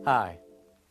Hi,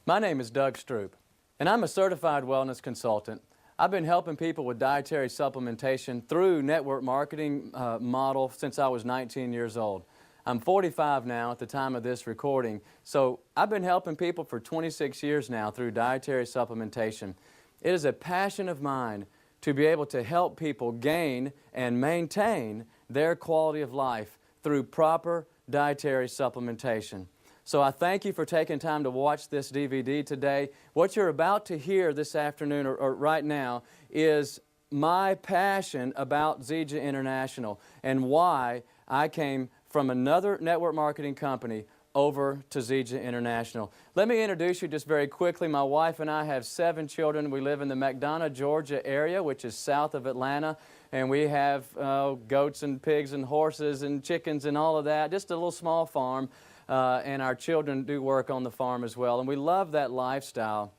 my name is Doug Stroup, and I'm a certified wellness consultant. I've been helping people with dietary supplementation through network marketing model since I was 19 years old. I'm 45 now at the time of this recording, so I've been helping people for 26 years now through dietary supplementation. It is a passion of mine to be able to help people gain and maintain their quality of life through proper dietary supplementation. So I thank you for taking time to watch this DVD today. What you're about to hear this afternoon or right now is my passion about Zija International and why I came from another network marketing company over to Zija International. Let me introduce you just very quickly. My wife and I have 7 children. We live in the McDonough, Georgia area, which is south of Atlanta. And we have goats and pigs and horses and chickens and all of that, just a little small farm. And our children do work on the farm as well. And we love that lifestyle.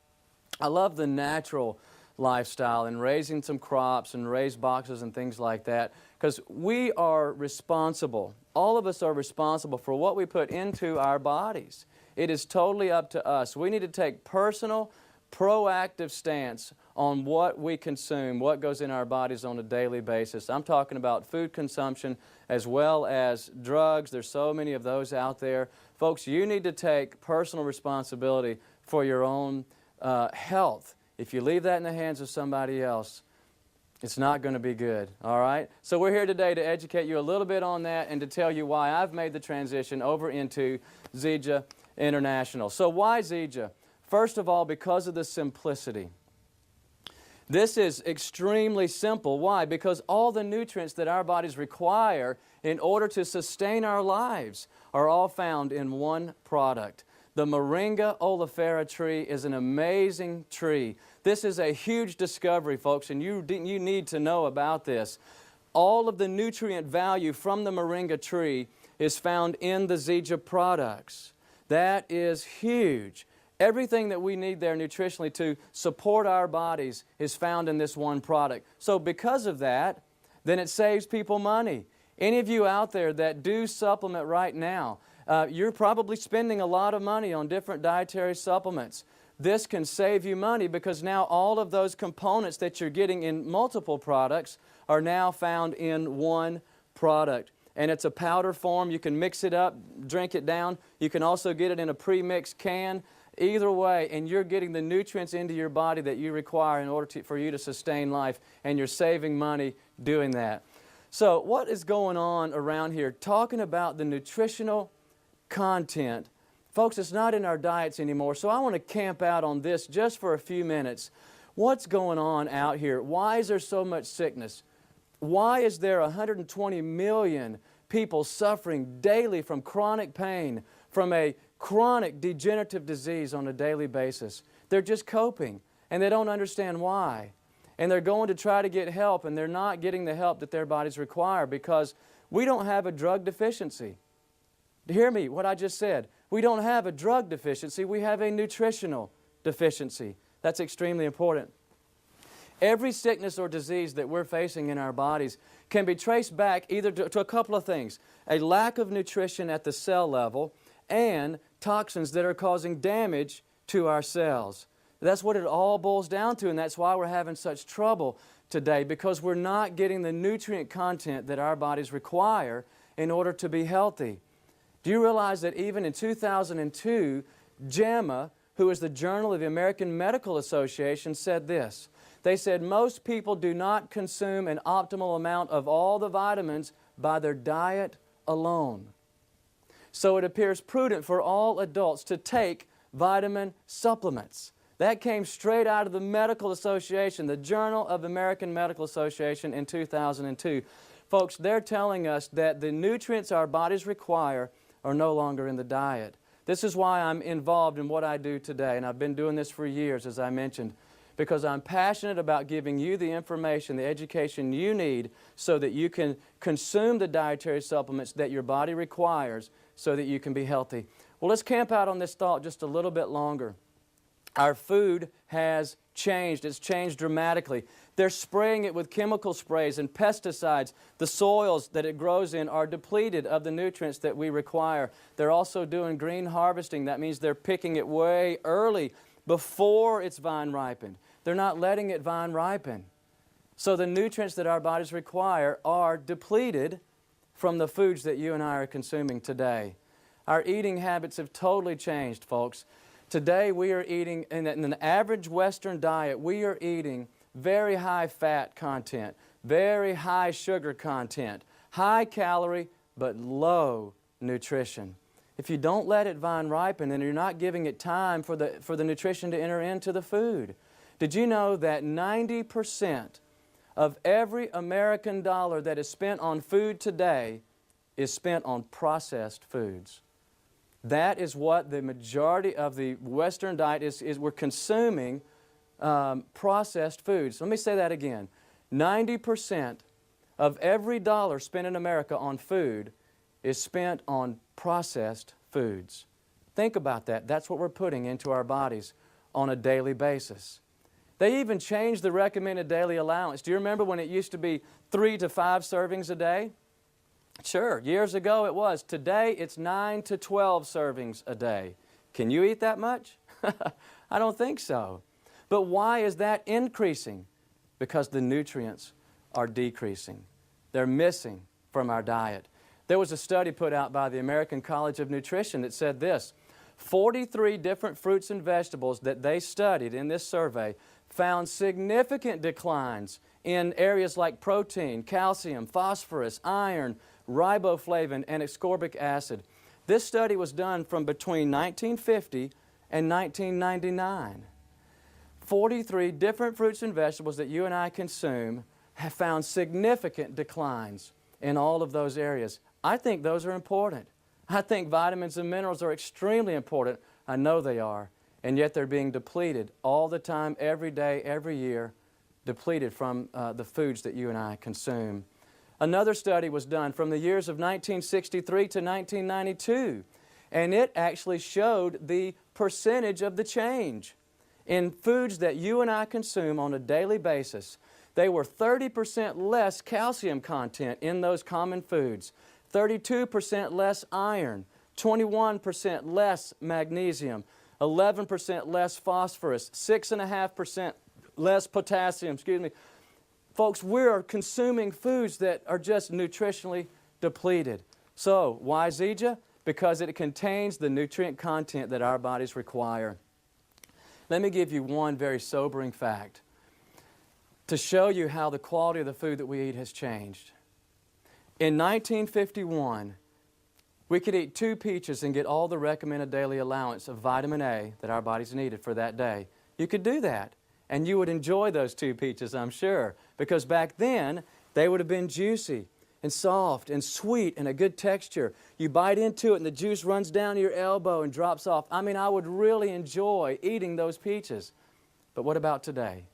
I love the natural lifestyle and raising some crops and raise boxes and things like that, because we are responsible. All of us are responsible for what we put into our bodies. It is totally up to us. We need to take personal, proactive stance on what we consume, what goes in our bodies on a daily basis. I'm talking about food consumption as well as drugs. There's so many of those out there. Folks, you need to take personal responsibility for your own health. If you leave that in the hands of somebody else, it's not going to be good, all right? So we're here today to educate you a little bit on that and to tell you why I've made the transition over into Zija International. So why Zija? First of all, because of the simplicity. This is extremely simple. Why? Because all the nutrients that our bodies require in order to sustain our lives are all found in one product. The Moringa oleifera tree is an amazing tree. This is a huge discovery, folks, and you need to know about this. All of the nutrient value from the Moringa tree is found in the Zija products. That is huge. Everything that we need there nutritionally to support our bodies is found in this one product. So because of that, then it saves people money. Any of you out there that do supplement right now, you're probably spending a lot of money on different dietary supplements. This can save you money because now all of those components that you're getting in multiple products are now found in one product. And it's a powder form. You can mix it up, drink it down. You can also get it in a pre-mixed can. Either way, and you're getting the nutrients into your body that you require in order for you to sustain life, and you're saving money doing that. So what is going on around here? Talking about the nutritional content. Folks, it's not in our diets anymore, so I want to camp out on this just for a few minutes. What's going on out here? Why is there so much sickness? Why is there 120 million people suffering daily from chronic pain, from a chronic degenerative disease on a daily basis? They're just coping, and they don't understand why. And they're going to try to get help, and they're not getting the help that their bodies require because we don't have a drug deficiency. Hear me, what I just said. We don't have a drug deficiency. We have a nutritional deficiency. That's extremely important. Every sickness or disease that we're facing in our bodies can be traced back either to a couple of things: a lack of nutrition at the cell level and toxins that are causing damage to our cells. That's what it all boils down to, and that's why we're having such trouble today, because we're not getting the nutrient content that our bodies require in order to be healthy. Do you realize that even in 2002, JAMA, who is the Journal of the American Medical Association, said this. They said most people do not consume an optimal amount of all the vitamins by their diet alone. So it appears prudent for all adults to take vitamin supplements. That came straight out of the Medical Association, the Journal of the American Medical Association in 2002. Folks, they're telling us that the nutrients our bodies require are no longer in the diet. This is why I'm involved in what I do today, and I've been doing this for years, as I mentioned, because I'm passionate about giving you the information, the education you need so that you can consume the dietary supplements that your body requires so that you can be healthy. Well, let's camp out on this thought just a little bit longer. Our food has changed. It's changed dramatically. They're spraying it with chemical sprays and pesticides. The soils that it grows in are depleted of the nutrients that we require. They're also doing green harvesting. That means they're picking it way early before it's vine ripened. They're not letting it vine ripen. So the nutrients that our bodies require are depleted from the foods that you and I are consuming today. Our eating habits have totally changed, folks. Today we are eating, in an average Western diet, we are eating very high fat content, very high sugar content, high calorie, but low nutrition. If you don't let it vine ripen, then you're not giving it time for the nutrition to enter into the food. Did you know that 90% of every American dollar that is spent on food today is spent on processed foods? That is what the majority of the Western diet is we're consuming processed foods. Let me say that again. 90% of every dollar spent in America on food is spent on processed foods. Think about that. That's what we're putting into our bodies on a daily basis. They even changed the recommended daily allowance. Do you remember when it used to be 3 to 5 servings a day? Sure, years ago it was. Today it's 9 to 12 servings a day. Can you eat that much? I don't think so. But why is that increasing? Because the nutrients are decreasing. They're missing from our diet. There was a study put out by the American College of Nutrition that said this: 43 different fruits and vegetables that they studied in this survey found significant declines in areas like protein, calcium, phosphorus, iron, riboflavin, and ascorbic acid. This study was done from between 1950 and 1999. 43 different fruits and vegetables that you and I consume have found significant declines in all of those areas. I think those are important. I think vitamins and minerals are extremely important. I know they are. And yet they're being depleted all the time, every day, every year, depleted from the foods that you and I consume. Another study was done from the years of 1963 to 1992, and it actually showed the percentage of the change in foods that you and I consume on a daily basis. They were 30% less calcium content in those common foods, 32% less iron, 21% less magnesium, 11% less phosphorus, 6.5% less potassium, Folks, we are consuming foods that are just nutritionally depleted. So, why Zija? Because it contains the nutrient content that our bodies require. Let me give you one very sobering fact to show you how the quality of the food that we eat has changed. In 1951, we could eat 2 peaches and get all the recommended daily allowance of vitamin A that our bodies needed for that day. You could do that, and you would enjoy those 2 peaches, I'm sure, because back then they would have been juicy and soft and sweet and a good texture. You bite into it and the juice runs down to your elbow and drops off. I mean, I would really enjoy eating those peaches. But what about today?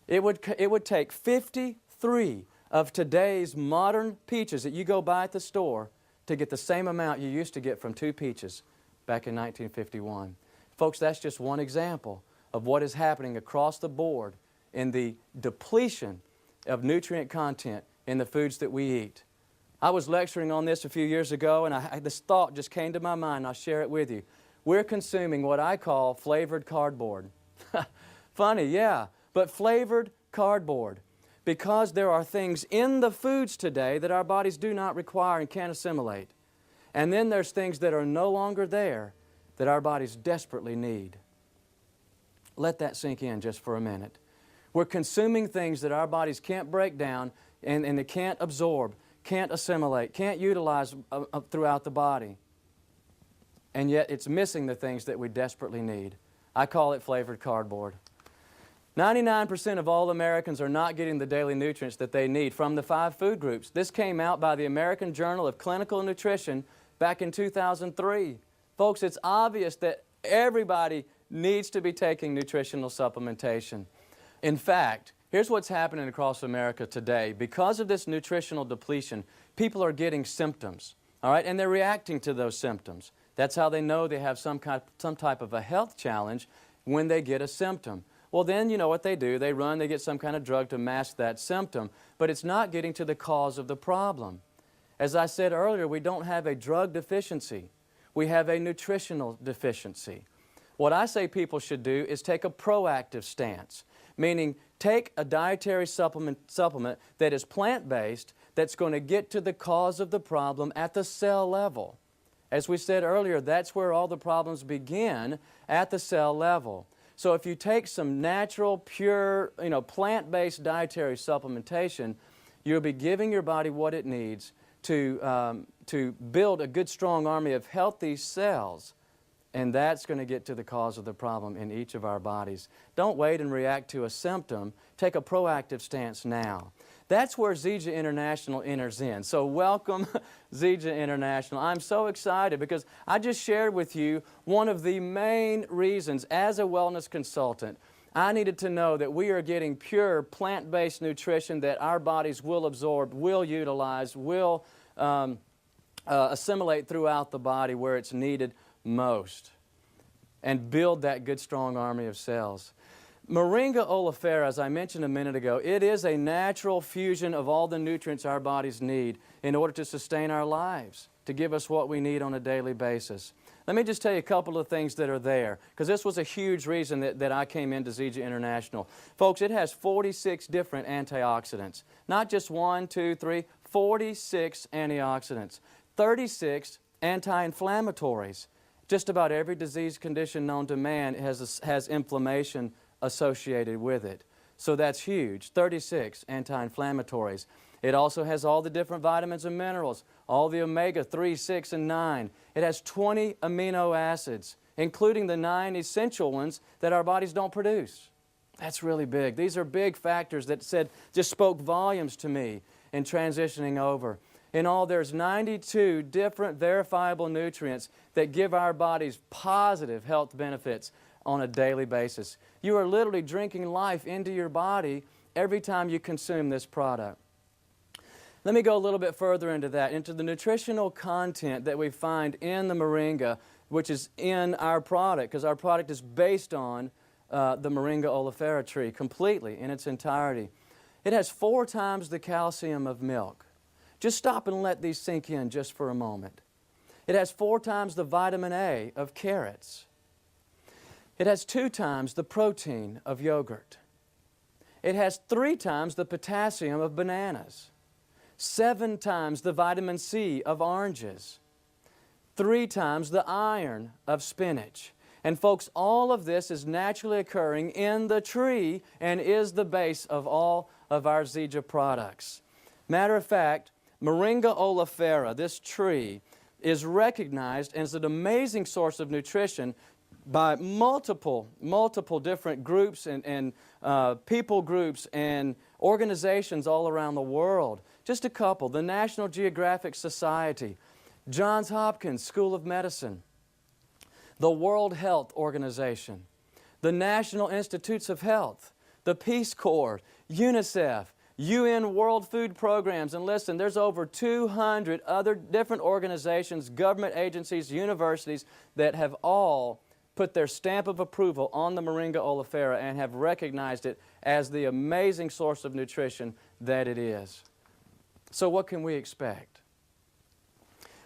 It would take 53 of today's modern peaches that you go buy at the store to get the same amount you used to get from 2 peaches back in 1951. Folks, that's just one example of what is happening across the board in the depletion of nutrient content in the foods that we eat. I was lecturing on this a few years ago, and this thought just came to my mind. I'll share it with you. We're consuming what I call flavored cardboard. Funny, yeah, but flavored cardboard. Because there are things in the foods today that our bodies do not require and can't assimilate. And then there's things that are no longer there that our bodies desperately need. Let that sink in just for a minute. We're consuming things that our bodies can't break down and they can't absorb, can't assimilate, can't utilize throughout the body. And yet it's missing the things that we desperately need. I call it flavored cardboard. 99% of all Americans are not getting the daily nutrients that they need from the 5 food groups. This came out by the American Journal of Clinical Nutrition back in 2003. Folks, it's obvious that everybody needs to be taking nutritional supplementation. In fact, here's what's happening across America today. Because of this nutritional depletion, people are getting symptoms, all right, and they're reacting to those symptoms. That's how they know they have some type of a health challenge, when they get a symptom. Well, then you know what they do. They run, they get some kind of drug to mask that symptom, but it's not getting to the cause of the problem. As I said earlier, we don't have a drug deficiency. We have a nutritional deficiency. What I say people should do is take a proactive stance, meaning take a dietary supplement that is plant-based, that's going to get to the cause of the problem at the cell level. As we said earlier, that's where all the problems begin, at the cell level. So if you take some natural, pure, plant-based dietary supplementation, you'll be giving your body what it needs to build a good, strong army of healthy cells. And that's going to get to the cause of the problem in each of our bodies. Don't wait and react to a symptom. Take a proactive stance now. That's where Zija International enters in. So welcome, Zija International. I'm so excited because I just shared with you one of the main reasons as a wellness consultant I needed to know that we are getting pure plant-based nutrition that our bodies will absorb, will utilize, will assimilate throughout the body where it's needed most, and build that good, strong army of cells. Moringa oleifera, as I mentioned a minute ago, it is a natural fusion of all the nutrients our bodies need in order to sustain our lives, to give us what we need on a daily basis. Let me just tell you a couple of things that are there, because this was a huge reason that I came into Zija International. Folks, it has 46 different antioxidants. Not just 1, 2, 3, 46 antioxidants. 36 anti-inflammatories. Just about every disease condition known to man has inflammation associated with it. So that's huge. 36 anti-inflammatories. It also has all the different vitamins and minerals, all the omega-3, 6, and 9. It has 20 amino acids, including the 9 essential ones that our bodies don't produce. That's really big. These are big factors that just spoke volumes to me in transitioning over. In all, there's 92 different verifiable nutrients that give our bodies positive health benefits on a daily basis. You are literally drinking life into your body every time you consume this product. Let me go a little bit further into that, into the nutritional content that we find in the moringa, which is in our product, because our product is based on the moringa oleifera tree completely in its entirety. It has 4 times the calcium of milk. Just stop and let these sink in just for a moment. It has 4 times the vitamin A of carrots. It has 2 times the protein of yogurt. It has 3 times the potassium of bananas. 7 times the vitamin C of oranges. 3 times the iron of spinach. And folks, all of this is naturally occurring in the tree and is the base of all of our Zija products. Matter of fact, moringa oleifera, this tree, is recognized as an amazing source of nutrition by multiple different groups and people groups and organizations all around the world. Just a couple: the National Geographic Society, Johns Hopkins School of Medicine, the World Health Organization, the National Institutes of Health, the Peace Corps, UNICEF, UN World Food Programs, and listen, there's over 200 other different organizations, government agencies, universities that have all put their stamp of approval on the moringa oleifera and have recognized it as the amazing source of nutrition that it is. So what can we expect?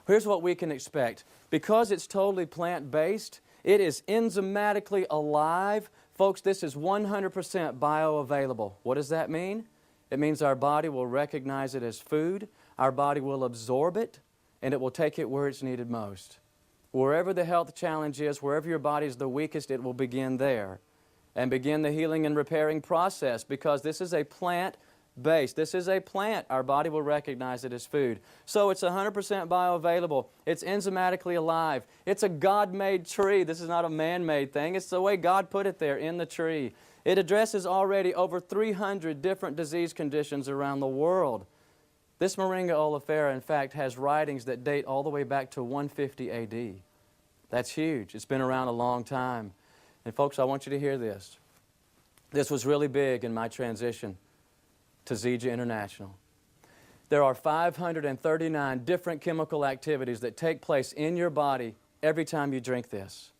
Here's what we can expect. Because it's totally plant-based, it is enzymatically alive. Folks, this is 100% bioavailable. What does that mean? It means our body will recognize it as food, our body will absorb it, and it will take it where it's needed most. Wherever the health challenge is, wherever your body is the weakest, it will begin there and begin the healing and repairing process, because this is a plant-based. This is a plant. Our body will recognize it as food. So it's 100% bioavailable. It's enzymatically alive. It's a God-made tree. This is not a man-made thing. It's the way God put it there in the tree. It addresses already over 300 different disease conditions around the world. This moringa oleifera, in fact, has writings that date all the way back to 150 AD. That's huge. It's been around a long time. And folks, I want you to hear this. This was really big in my transition to Zija International. There are 539 different chemical activities that take place in your body every time you drink this.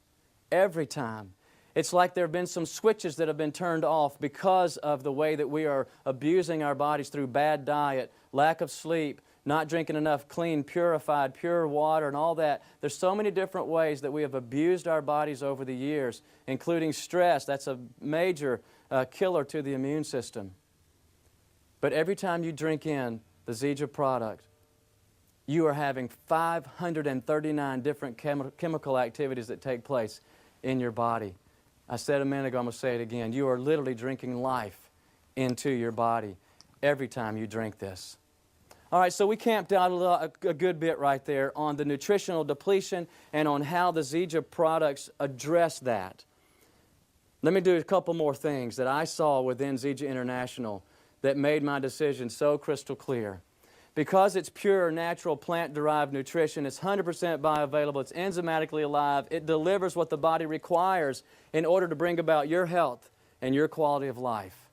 Every time. It's like there have been some switches that have been turned off because of the way that we are abusing our bodies through bad diet, lack of sleep, not drinking enough clean, purified, pure water and all that. There's so many different ways that we have abused our bodies over the years, including stress. That's a major killer to the immune system. But every time you drink in the Zija product, you are having 539 different chemical activities that take place in your body. I said a minute ago, I'm going to say it again. You are literally drinking life into your body every time you drink this. All right, so we camped out a good bit right there on the nutritional depletion and on how the Zija products address that. Let me do a couple more things that I saw within Zija International that made my decision so crystal clear. Because it's pure, natural, plant-derived nutrition, it's 100% bioavailable, it's enzymatically alive, it delivers what the body requires in order to bring about your health and your quality of life.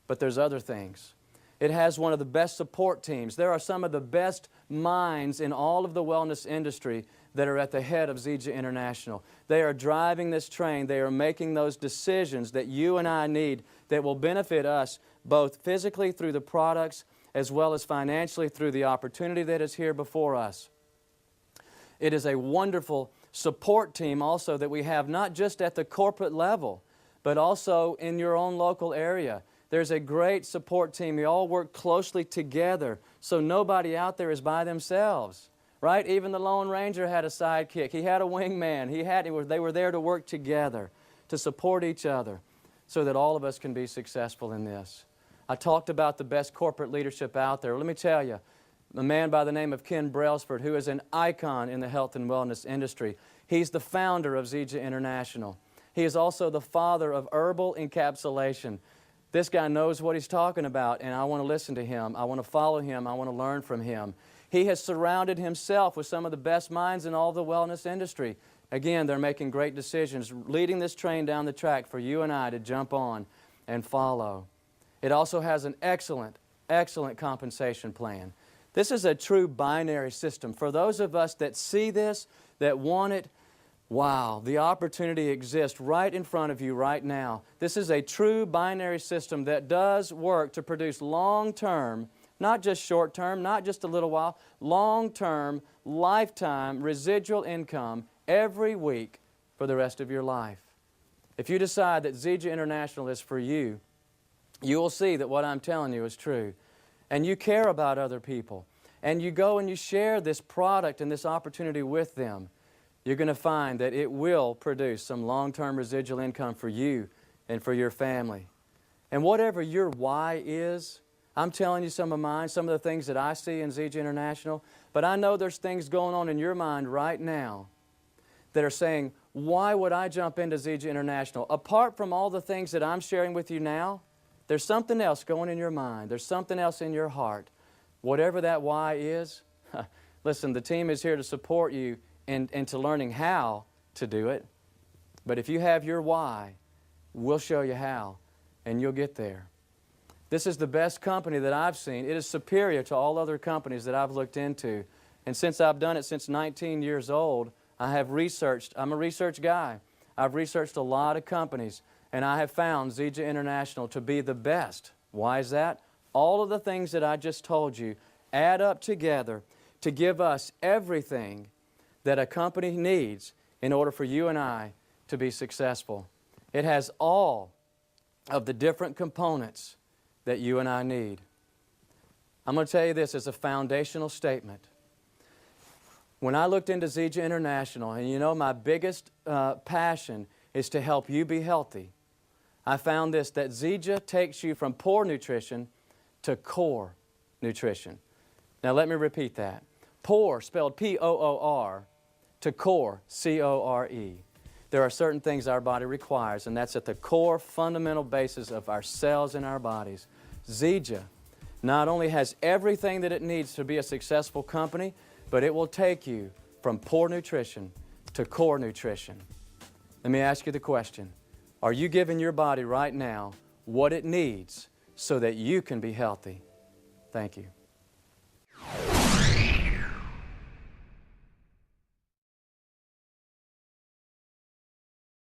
But there's other things. It has one of the best support teams. There are some of the best minds in all of the wellness industry that are at the head of Zija International. They are driving this train. They are making those decisions that you and I need that will benefit us both physically through the products as well as financially through the opportunity that is here before us. It is a wonderful support team also that we have, not just at the corporate level, but also in your own local area. There's a great support team. We all work closely together, so nobody out there is by themselves, right? Even the Lone Ranger had a sidekick. He had a wingman. They were there to work together, to support each other, so that all of us can be successful in this. I talked about the best corporate leadership out there. Let me tell you, a man by the name of Ken Brailsford, who is an icon in the health and wellness industry. He's the founder of Zija International. He is also the father of herbal encapsulation. This guy knows what he's talking about, and I want to listen to him. I want to follow him. I want to learn from him. He has surrounded himself with some of the best minds in all the wellness industry. Again, they're making great decisions, leading this train down the track for you and I to jump on and follow. It also has an excellent, excellent compensation plan. This is a true binary system. For those of us that see this, that want it, wow, the opportunity exists right in front of you right now. This is a true binary system that does work to produce long-term, not just short-term, not just a little while, long-term, lifetime residual income every week for the rest of your life. If you decide that Zija International is for you, you will see that what I'm telling you is true. And you care about other people. And you go and you share this product and this opportunity with them. You're going to find that it will produce some long-term residual income for you and for your family. And whatever your why is, I'm telling you some of mine, some of the things that I see in Zija International, but I know there's things going on in your mind right now that are saying, why would I jump into Zija International? Apart from all the things that I'm sharing with you now, there's something else going in your mind. There's something else in your heart. Whatever that why is, listen, the team is here to support you into learning how to do it. But if you have your why, we'll show you how, and you'll get there. This is the best company that I've seen. It is superior to all other companies that I've looked into. And since I've done it since 19 years old, I have researched. I'm a research guy. I've researched a lot of companies, and I have found Zija International to be the best. Why is that? All of the things that I just told you add up together to give us everything that a company needs in order for you and I to be successful. It has all of the different components that you and I need. I'm going to tell you this as a foundational statement. When I looked into Zija International, and you know my biggest passion is to help you be healthy, I found this, that Zija takes you from poor nutrition to core nutrition. Now let me repeat that. Poor, spelled P-O-O-R, to core, C-O-R-E. There are certain things our body requires, and that's at the core fundamental basis of our cells in our bodies. Zija not only has everything that it needs to be a successful company, but it will take you from poor nutrition to core nutrition. Let me ask you the question. Are you giving your body right now what it needs so that you can be healthy? Thank you.